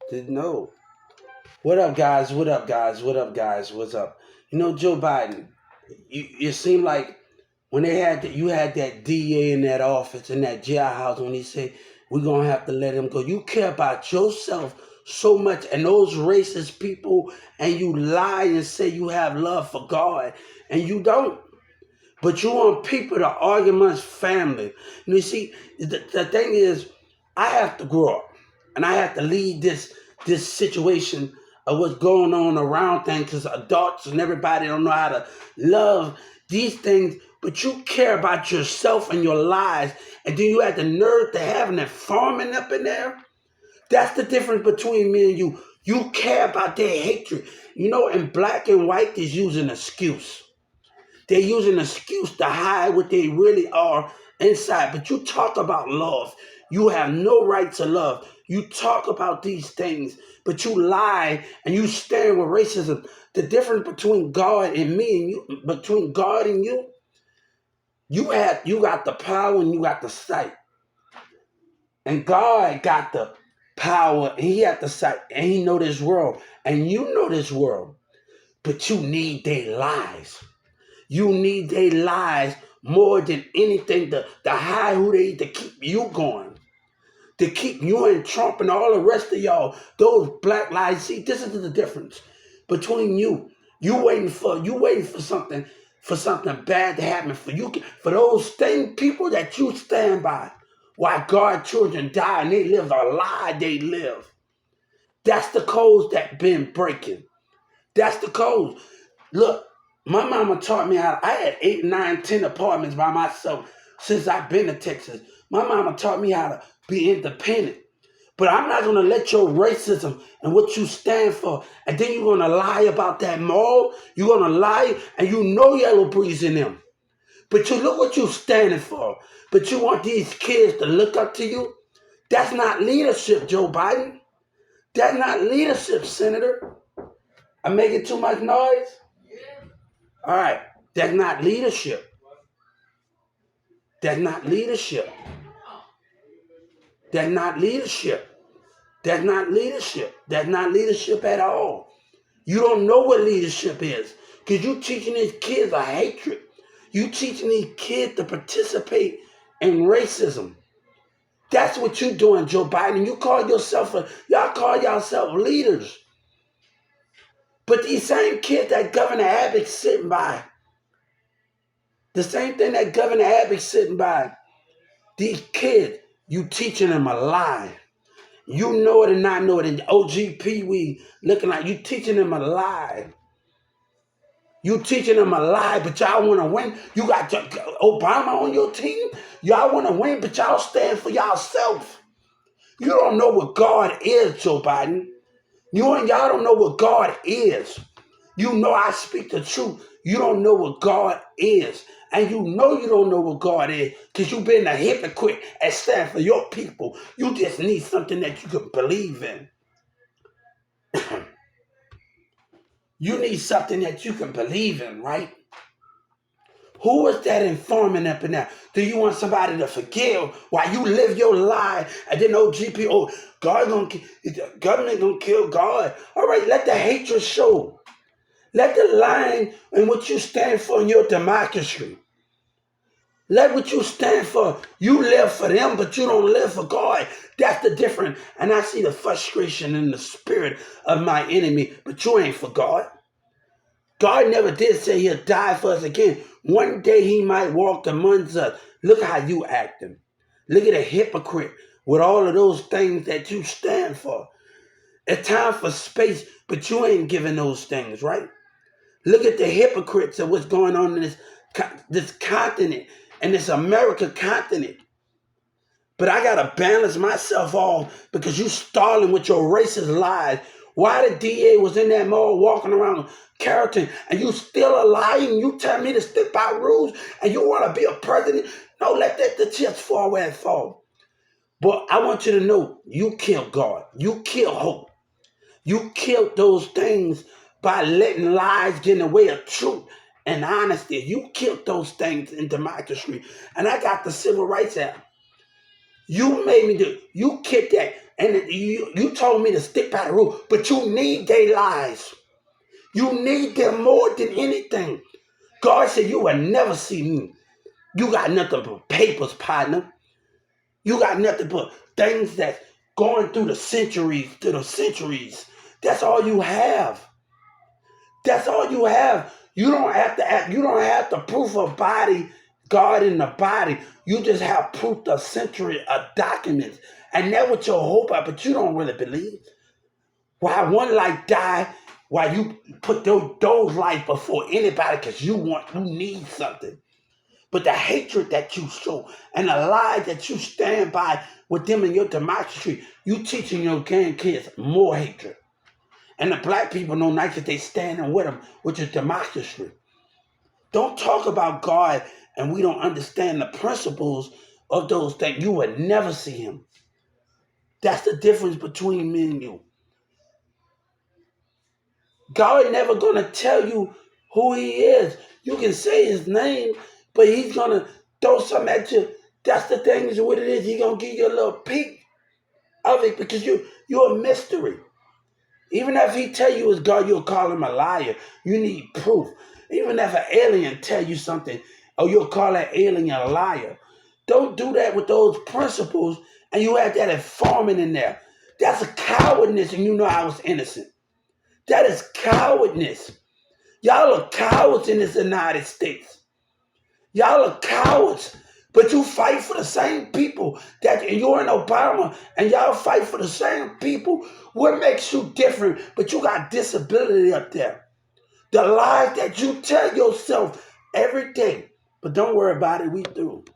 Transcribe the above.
Didn't know. What up, guys? What up, guys? What up, guys? What's up? Joe Biden. You seem like when you had that DA in that office in that jailhouse when he said we're gonna have to let him go. You care about yourself so much and those racist people, and you lie and say you have love for God, and you don't. But you want people to argue amongst family. You see, the thing is, I have to grow up, and I have to lead this situation of what's going on around things, because adults and everybody don't know how to love these things. But you care about yourself and your lives, and then you have the nerve to have an informant up in there. That's the difference between me and you. You care about their hatred. And black and white is using an excuse. They're using an excuse to hide what they really are inside. But you talk about love. You have no right to love. You talk about these things, but you lie and you stand with racism. The difference between God and me and you, between God and you got the power and you got the sight. And God got the power and he got the sight and he know this world. And you know this world. But you need their lies. You need their lies more than anything to hide who they to keep you going. To keep you and Trump and all the rest of y'all, those black lies. See, this is the difference between you. You waiting for something bad to happen for you, for those same people that you stand by. Why God children die and they live a lie they live. That's the codes that been breaking. That's the codes. Look, my mama taught me how. I had 8, 9, 10 apartments by myself since I've been to Texas. My mama taught me how to be independent. But I'm not gonna let your racism and what you stand for, and then you're gonna lie about that mall. You're gonna lie, and you know Yellow Breeze in them. But you look what you standing for. But you want these kids to look up to you. That's not leadership, Joe Biden. That's not leadership, Senator. I'm making too much noise. All right, that's not leadership. That's not leadership. That's not leadership. That's not leadership. That's not leadership at all. You don't know what leadership is because you teaching these kids a hatred. You teaching these kids to participate in racism. That's what you doing, Joe Biden. Y'all call yourself leaders. But these same kids that Governor Abbott's sitting by, the same thing that Governor Abbott's sitting by, these kids, you teaching them a lie. You know it and not know it. And OGP, we looking like you teaching them a lie. You teaching them a lie, but y'all want to win. You got Obama on your team. Y'all want to win, but y'all stand for yourself. You don't know what God is, Joe Biden. Y'all don't know what God is. You know I speak the truth. You don't know what God is. And you know you don't know what God is because you've been a hypocrite and stand for your people. You just need something that you can believe in. You need something that you can believe in, right? Who is that informant up in there? Do you want somebody to forgive while you live your life? And then OGP, the government gonna kill God. All right, let the hatred show. Let the line in what you stand for in your democracy. Let what you stand for. You live for them, but you don't live for God. That's the difference. And I see the frustration in the spirit of my enemy, but you ain't for God. God never did say he'll die for us again. One day he might walk amongst us. Look how you acting. Look at a hypocrite with all of those things that you stand for. It's time for space, but you ain't giving those things, right? Look at the hypocrites of what's going on in this continent and this America continent. But I got to balance myself off because you stalling with your racist lies. Why the DA was in that mall walking around Carrollton and you still lying? You tell me to stick by rules and you want to be a president? No, let the chips fall where it fall. But I want you to know you killed God. You killed hope. You killed those things by letting lies get in the way of truth and honesty. You killed those things in democracy. And I got the Civil Rights Act. You made me do. You kicked that. And And you told me to stick by the rule, but you need their lies. You need them more than anything. God said you will never see me. You got nothing but papers, partner. You got nothing but things that's going through the centuries to the centuries. That's all you have. That's all you have. You don't have to act, you don't have the proof of body, God in the body. You just have proof of century of documents. And that's what your hope are, but you don't really believe. Why one life die, why you put those life before anybody because you need something. But the hatred that you show and the lie that you stand by with them in your democracy, you teaching your grandkids more hatred. And the black people know nice that they standing with them, which is democracy. Don't talk about God and we don't understand the principles of those things. You would never see him. That's the difference between me and you. God never gonna tell you who he is. You can say his name, but he's gonna throw something at you. That's the thing is what it is. He's gonna give you a little peek of it because you're a mystery. Even if he tell you it's God, you'll call him a liar. You need proof. Even if an alien tell you something, or you'll call that alien a liar. Don't do that with those principles, and you have that informant in there. That's a cowardness, and you know I was innocent. That is cowardness. Y'all are cowards in this United States. Y'all are cowards. But you fight for the same people that you're in Obama and y'all fight for the same people. What makes you different? But you got disability up there. The lies that you tell yourself every day. But don't worry about it, we through.